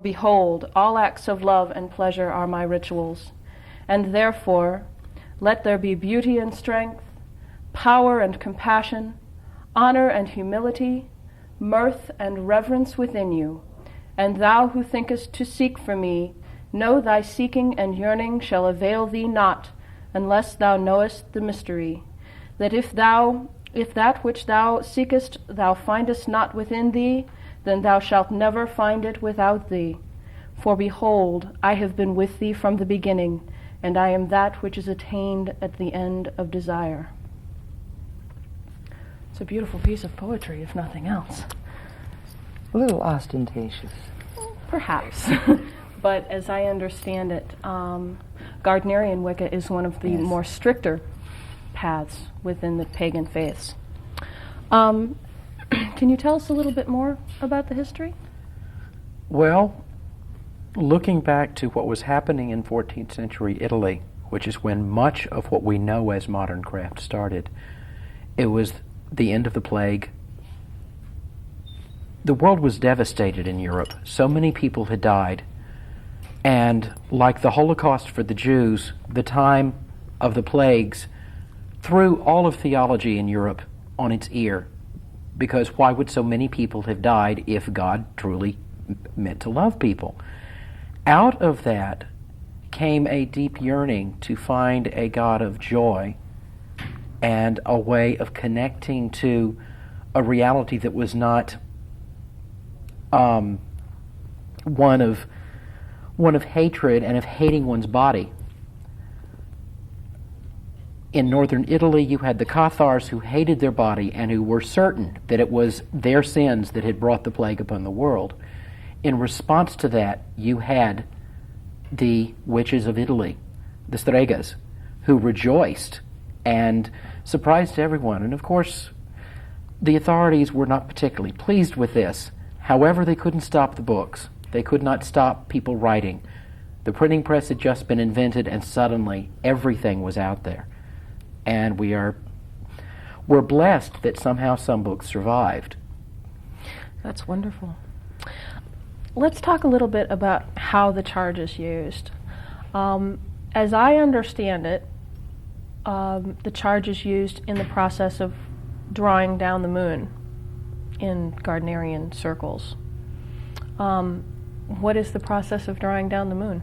behold, all acts of love and pleasure are my rituals, and therefore let there be beauty and strength, power and compassion, honor and humility, mirth and reverence within you. And thou who thinkest to seek for me, know thy seeking and yearning shall avail thee not, unless thou knowest the mystery, that if that which thou seekest thou findest not within thee, then thou shalt never find it without thee. For behold, I have been with thee from the beginning, and I am that which is attained at the end of desire. It's a beautiful piece of poetry, if nothing else. A little ostentatious. Perhaps. But as I understand it, Gardnerian Wicca is one of the more stricter paths within the pagan faiths. Can you tell us a little bit more about the history? Well, looking back to what was happening in 14th century Italy, which is when much of what we know as modern craft started, it was the end of the plague. The world was devastated in Europe. So many people had died. And like the Holocaust for the Jews, the time of the plagues threw all of theology in Europe on its ear. Because why would so many people have died if God truly meant to love people? Out of that came a deep yearning to find a God of joy and a way of connecting to a reality that was not one of hatred and of hating one's body. In northern Italy, you had the Cathars who hated their body and who were certain that it was their sins that had brought the plague upon the world. In response to that, you had the witches of Italy, the Stregas, who rejoiced and surprised everyone. And of course, the authorities were not particularly pleased with this. However, they couldn't stop the books. They could not stop people writing. The printing press had just been invented, and suddenly everything was out there. And we're blessed that somehow some books survived. That's wonderful. Let's talk a little bit about how the charge is used. As I understand it, the charge is used in the process of drawing down the moon in Gardnerian circles. What is the process of drawing down the moon?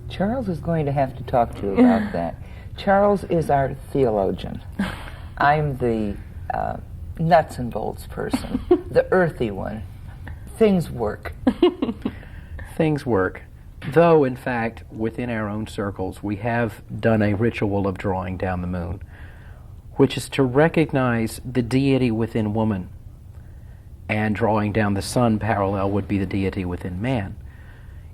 Charles is going to have to talk to you about that. Charles is our theologian. I'm the nuts and bolts person, the earthy one. Things work. Things work. Though, in fact, within our own circles, we have done a ritual of drawing down the moon, which is to recognize the deity within woman, and drawing down the sun parallel would be the deity within man.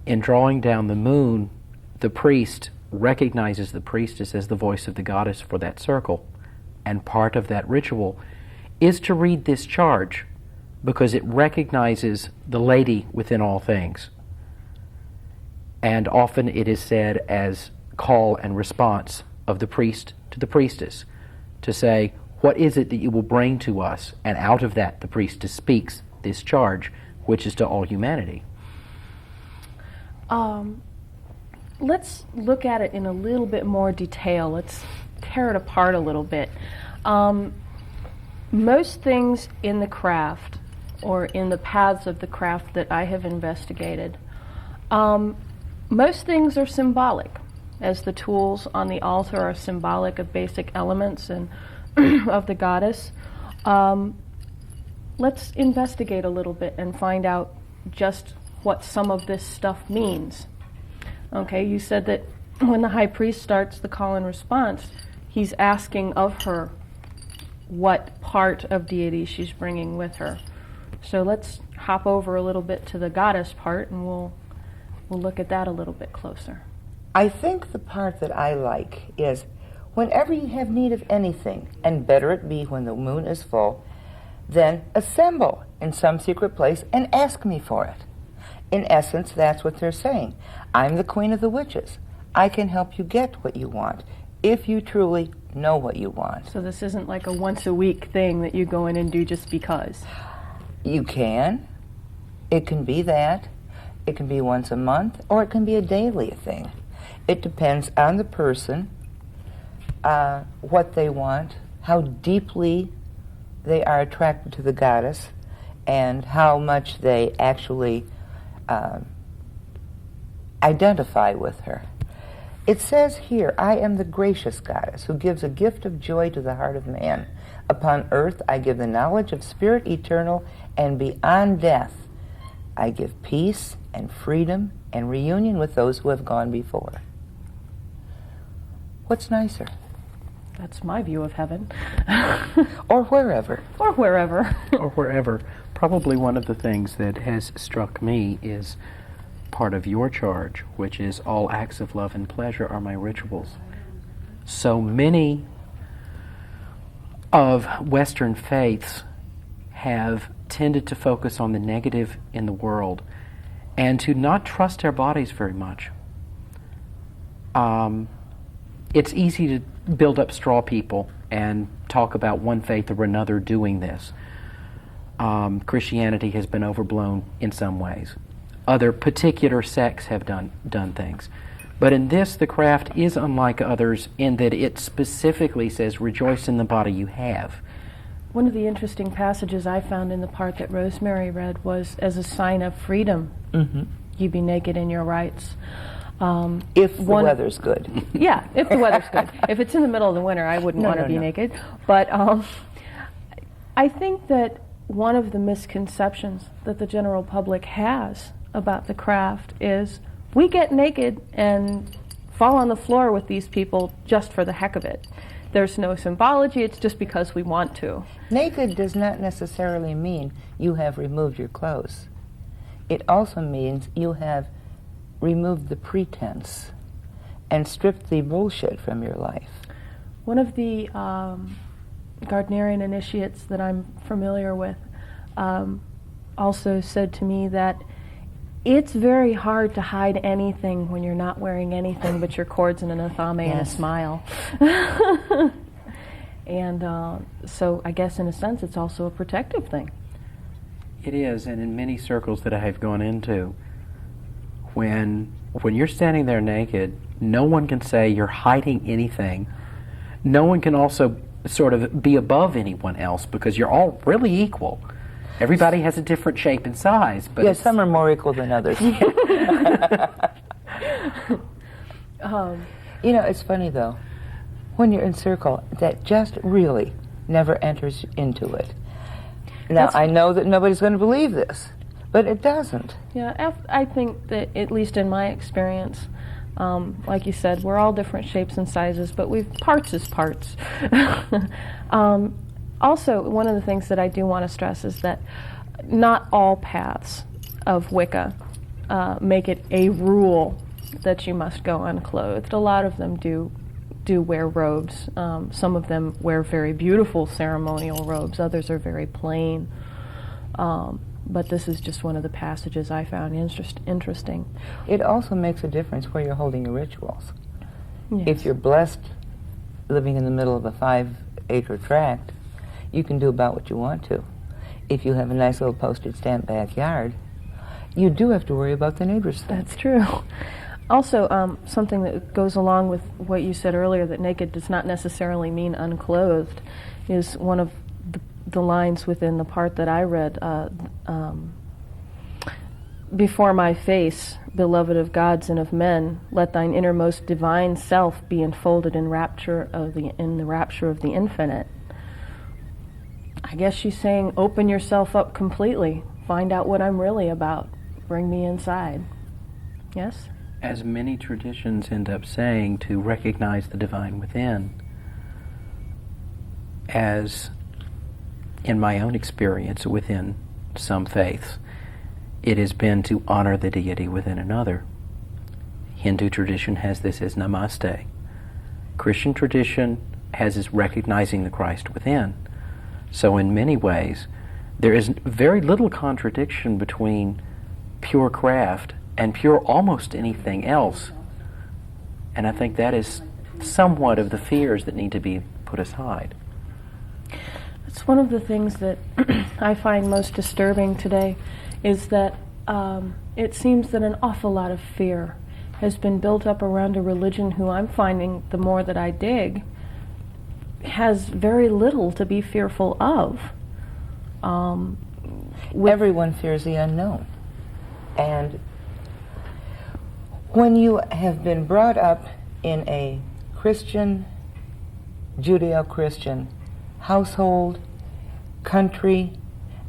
In drawing down the moon, the priest recognizes the priestess as the voice of the goddess for that circle, and part of that ritual is to read this charge, because it recognizes the lady within all things. And often it is said as call and response of the priest to the priestess, to say, what is it that you will bring to us? And out of that, the priestess speaks this charge, which is to all humanity. Let's look at it in a little bit more detail. Let's tear it apart a little bit. Most things in the craft, or in the paths of the craft that I have investigated, most things are symbolic, as the tools on the altar are symbolic of basic elements and of the goddess. Let's investigate a little bit and find out just what some of this stuff means. Okay, you said that when the high priest starts the call and response, he's asking of her what part of deity she's bringing with her. So let's hop over a little bit to the goddess part, and we'll look at that a little bit closer. I think the part that I like is whenever you have need of anything, and better it be when the moon is full, then assemble in some secret place and ask me for it. In essence, that's what they're saying. I'm the queen of the witches. I can help you get what you want, if you truly know what you want. So this isn't like a once-a-week thing that you go in and do just because? You can. It can be that. It can be once a month, or it can be a daily thing. It depends on the person, what they want, how deeply they are attracted to the goddess, and how much they actually identify with her. It says here, I am the gracious goddess who gives a gift of joy to the heart of man. Upon earth I give the knowledge of spirit eternal, and beyond death I give peace and freedom and reunion with those who have gone before. What's nicer? That's my view of heaven. Or wherever. Or wherever. Or wherever. Probably one of the things that has struck me is part of your charge, which is all acts of love and pleasure are my rituals. So many of Western faiths have tended to focus on the negative in the world and to not trust our bodies very much. It's easy to build up straw people and talk about one faith or another doing this. Christianity has been overblown in some ways. Other particular sects have done things. But in this, the craft is unlike others in that it specifically says, rejoice in the body you have. One of the interesting passages I found in the part that Rosemary read was, as a sign of freedom, you be naked in your rights. If the weather's good. Yeah, if the weather's good. If it's in the middle of the winter, I wouldn't want to be naked. But I think that one of the misconceptions that the general public has about the craft is we get naked and fall on the floor with these people just for the heck of it. There's no symbology, it's just because we want to. Naked does not necessarily mean you have removed your clothes. It also means you have removed the pretense and stripped the bullshit from your life. One of the Gardnerian initiates that I'm familiar with also said to me that it's very hard to hide anything when you're not wearing anything but your cords and an athame and a smile. And so I guess in a sense it's also a protective thing. It is, and in many circles that I have gone into, when you're standing there naked, no one can say you're hiding anything. No one can also sort of be above anyone else because you're all really equal. Everybody has a different shape and size. But yes, some are more equal than others. You know, it's funny though, when you're in circle, that just really never enters into it. Now, I know that nobody's going to believe this, but it doesn't. Yeah, I think that, at least in my experience, like you said, we're all different shapes and sizes, but parts is parts. Also, one of the things that I do want to stress is that not all paths of Wicca make it a rule that you must go unclothed. A lot of them do wear robes. Some of them wear very beautiful ceremonial robes. Others are very plain. But this is just one of the passages I found interesting. It also makes a difference where you're holding your rituals. Yes. If you're blessed living in the middle of a 5-acre tract, you can do about what you want to. If you have a nice little postage stamp backyard, you do have to worry about the neighbors' things. That's true. Also, something that goes along with what you said earlier, that naked does not necessarily mean unclothed, is one of the lines within the part that I read. Before my face, beloved of gods and of men, let thine innermost divine self be enfolded in the rapture of the infinite. I guess she's saying, open yourself up completely. Find out what I'm really about. Bring me inside. Yes? As many traditions end up saying, to recognize the divine within, as in my own experience within some faiths, it has been to honor the deity within another. Hindu tradition has this as namaste. Christian tradition has as recognizing the Christ within. So in many ways, there is very little contradiction between pure craft and pure almost anything else. And I think that is somewhat of the fears that need to be put aside. It's one of the things that I find most disturbing today is that it seems that an awful lot of fear has been built up around a religion who I'm finding, the more that I dig, has very little to be fearful of. Everyone fears the unknown. And when you have been brought up in a Christian, Judeo-Christian household, country,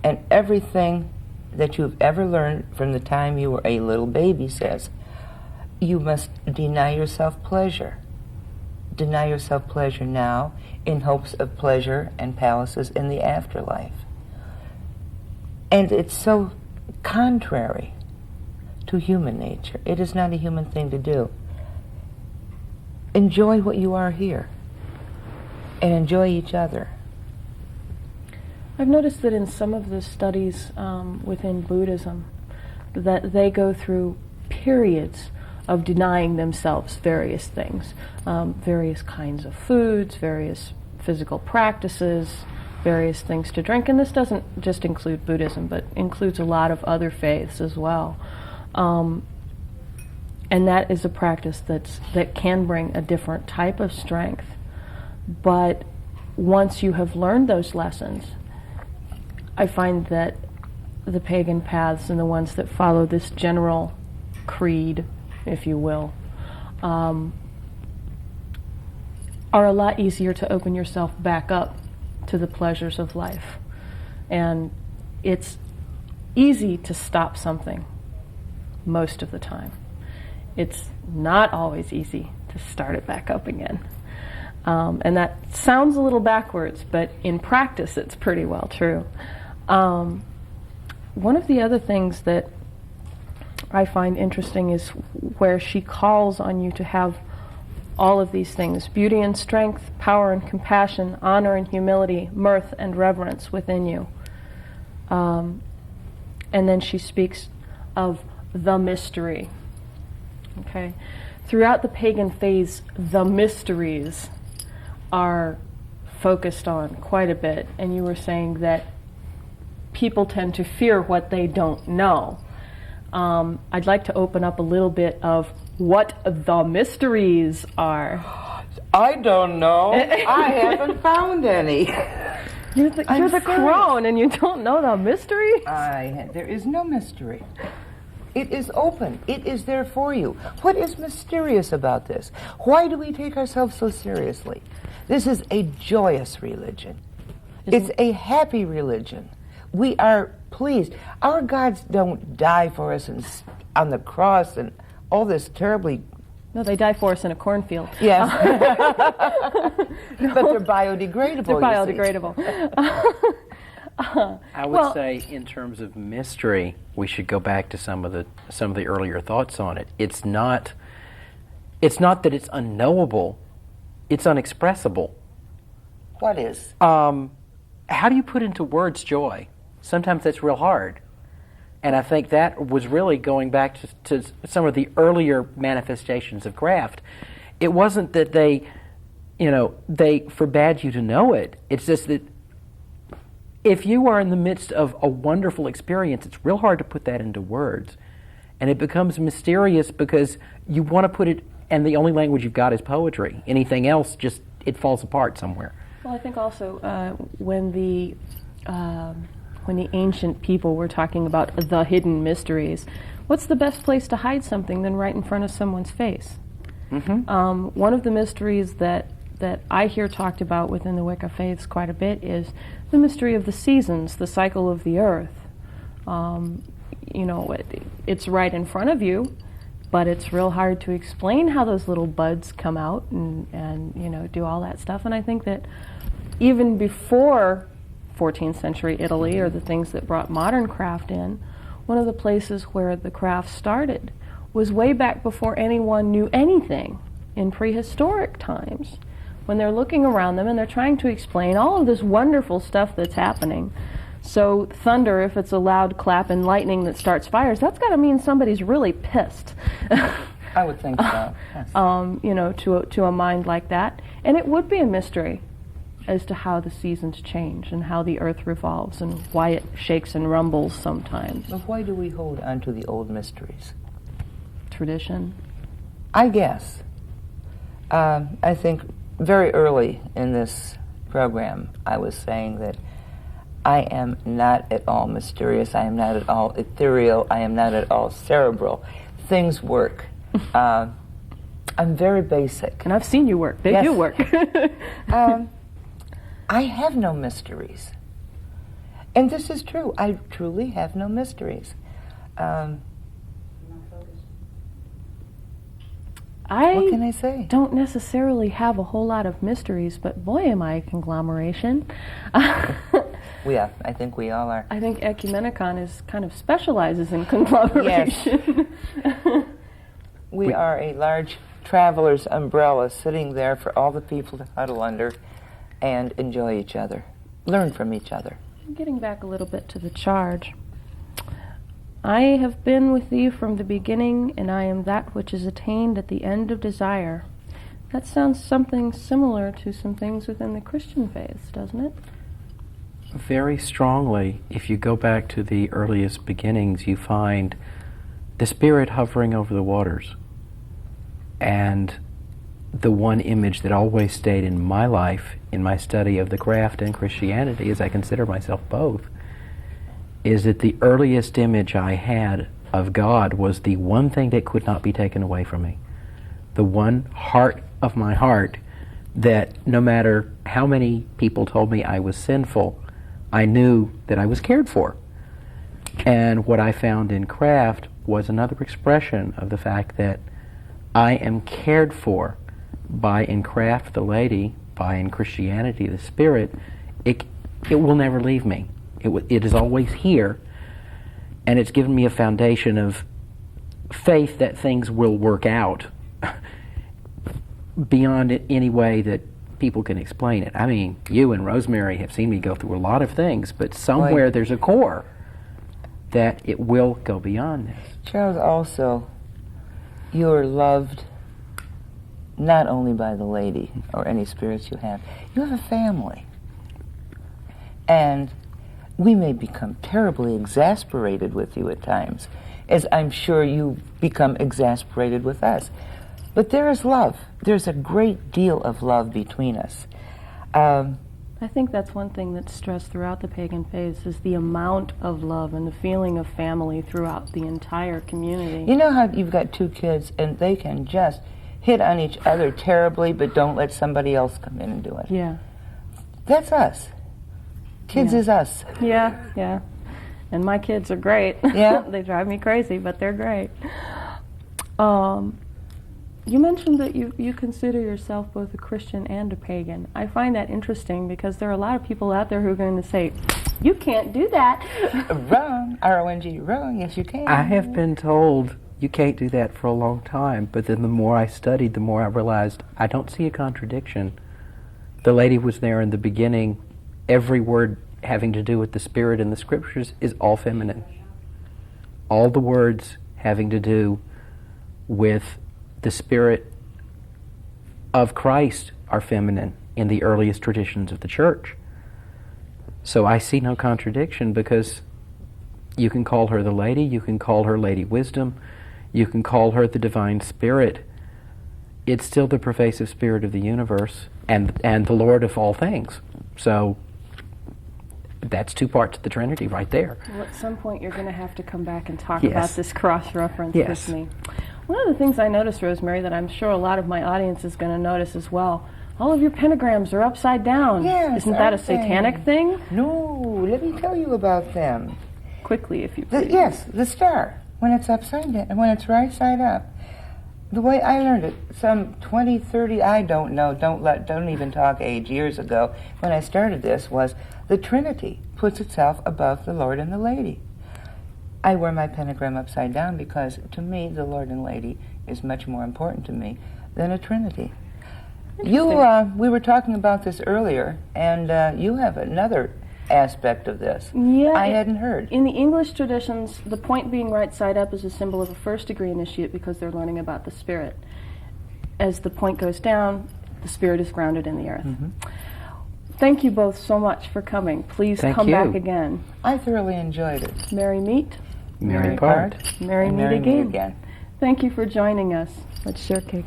and everything that you've ever learned from the time you were a little baby says, you must deny yourself pleasure. Deny yourself pleasure now in hopes of pleasure and palaces in the afterlife. And it's so contrary to human nature. It is not a human thing to do. Enjoy what you are here, and enjoy each other. I've noticed that in some of the studies within Buddhism, that they go through periods of denying themselves various things, various kinds of foods, various physical practices, various things to drink. And this doesn't just include Buddhism, but includes a lot of other faiths as well. And that is a practice that can bring a different type of strength. But once you have learned those lessons, I find that the pagan paths and the ones that follow this general creed, if you will, are a lot easier to open yourself back up to the pleasures of life. And it's easy to stop something most of the time. It's not always easy to start it back up again. And that sounds a little backwards, but in practice it's pretty well true. One of the other things that I find interesting is where she calls on you to have all of these things: beauty and strength, power and compassion, honor and humility, mirth and reverence within you. And then she speaks of the mystery. Okay? Throughout the pagan phase, the mysteries are focused on quite a bit, and you were saying that people tend to fear what they don't know. I'd like to open up a little bit of what the mysteries are. I don't know. I haven't found any. You're the crone and you don't know the mystery? There is no mystery. It is open. It is there for you. What is mysterious about this? Why do we take ourselves so seriously? This is a joyous religion. It's a happy religion. We are pleased. Our gods don't die for us on the cross and all this terribly... No, they die for us in a cornfield. Yes. But they're biodegradable. They're biodegradable. I would say, in terms of mystery, we should go back to some of the earlier thoughts on it. It's not that it's unknowable; it's unexpressible. What is? How do you put into words joy? Sometimes that's real hard, and I think that was really going back to some of the earlier manifestations of craft. It wasn't that they forbade you to know it. It's just that if you are in the midst of a wonderful experience, it's real hard to put that into words. And it becomes mysterious because you want to put it, and the only language you've got is poetry. Anything else, it falls apart somewhere. Well, I think also when the ancient people were talking about the hidden mysteries, what's the best place to hide something than right in front of someone's face? Mm-hmm. One of the mysteries that I hear talked about within the Wicca faiths quite a bit is the mystery of the seasons, the cycle of the earth. It's right in front of you, but it's real hard to explain how those little buds come out and do all that stuff. And I think that even before 14th century Italy, or the things that brought modern craft in, one of the places where the craft started was way back before anyone knew anything, in prehistoric times, when they're looking around them and they're trying to explain all of this wonderful stuff that's happening. So thunder, if it's a loud clap, and lightning that starts fires, that's got to mean somebody's really pissed. I would think so. Yes. To a mind like that. And it would be a mystery as to how the seasons change and how the earth revolves and why it shakes and rumbles sometimes. But why do we hold on to the old mysteries? Tradition. I guess. I think very early in this program I was saying that I am not at all mysterious, I am not at all ethereal, I am not at all cerebral. Things work. I'm very basic. And I've seen you work. They do work. I have no mysteries. And this is true. I truly have no mysteries. What can I say? Don't necessarily have a whole lot of mysteries, but boy, am I a conglomeration. Yeah, I think we all are. I think Ecumenicon is kind of specializes in conglomeration. Yes. We are a large traveler's umbrella sitting there for all the people to huddle under and enjoy each other, learn from each other. Getting back a little bit to the charge. I have been with thee from the beginning, and I am that which is attained at the end of desire. That sounds something similar to some things within the Christian faith, doesn't it? Very strongly. If you go back to the earliest beginnings, you find the Spirit hovering over the waters. And the one image that always stayed in my life, in my study of the craft and Christianity, as I consider myself both, is that the earliest image I had of God was the one thing that could not be taken away from me. The one heart of my heart that no matter how many people told me I was sinful, I knew that I was cared for. And what I found in craft was another expression of the fact that I am cared for by in craft the lady, by in Christianity the Spirit. It will never leave me. It is always here, and it's given me a foundation of faith that things will work out beyond any way that people can explain it. I mean, you and Rosemary have seen me go through a lot of things, but somewhere there's a core that it will go beyond this. Charles, also, you're loved not only by the lady or any spirits you have a family. And we may become terribly exasperated with you at times, as I'm sure you become exasperated with us. But there is love. There's a great deal of love between us. I think that's one thing that's stressed throughout the pagan faiths is the amount of love and the feeling of family throughout the entire community. You know how you've got two kids and they can just hit on each other terribly, but don't let somebody else come in and do it? Yeah. That's us. Kids is us. Yeah. And my kids are great. Yeah. They drive me crazy, but they're great. You mentioned that you consider yourself both a Christian and a pagan. I find that interesting because there are a lot of people out there who are going to say, you can't do that. Wrong. R-O-N-G. Wrong. Yes, you can. I have been told you can't do that for a long time, but then the more I studied, the more I realized I don't see a contradiction. The lady was there in the beginning. Every word having to do with the Spirit in the Scriptures is all feminine. All the words having to do with the Spirit of Christ are feminine in the earliest traditions of the Church. So I see no contradiction because you can call her the Lady, you can call her Lady Wisdom, you can call her the Divine Spirit. It's still the pervasive Spirit of the universe and the Lord of all things. So that's two parts of the Trinity right there. Well, at some point you're going to have to come back and talk Yes. about this cross-reference Yes. with me. One of the things I noticed, Rosemary, that I'm sure a lot of my audience is going to notice as well, all of your pentagrams are upside down. Yes, Isn't that a aren't they? satanic thing? No, let me tell you about them. Quickly, if you please. Yes, the star, when it's upside down, and when it's right side up. The way I learned it, some 20, 30, I don't know, don't even talk age, years ago, when I started this, was the Trinity puts itself above the Lord and the Lady. I wear my pentagram upside down because, to me, the Lord and Lady is much more important to me than a Trinity. We were talking about this earlier, and you have another aspect of this. Yeah, I hadn't heard. In the English traditions, the point being right side up is a symbol of a first-degree initiate because they're learning about the Spirit. As the point goes down, the Spirit is grounded in the earth. Mm-hmm. Thank you both so much for coming. Please Thank come you. back again. I thoroughly enjoyed it. Merry meet, Merry part. merry And meet Merry again. meet again. Thank you for joining us. Let's share cake.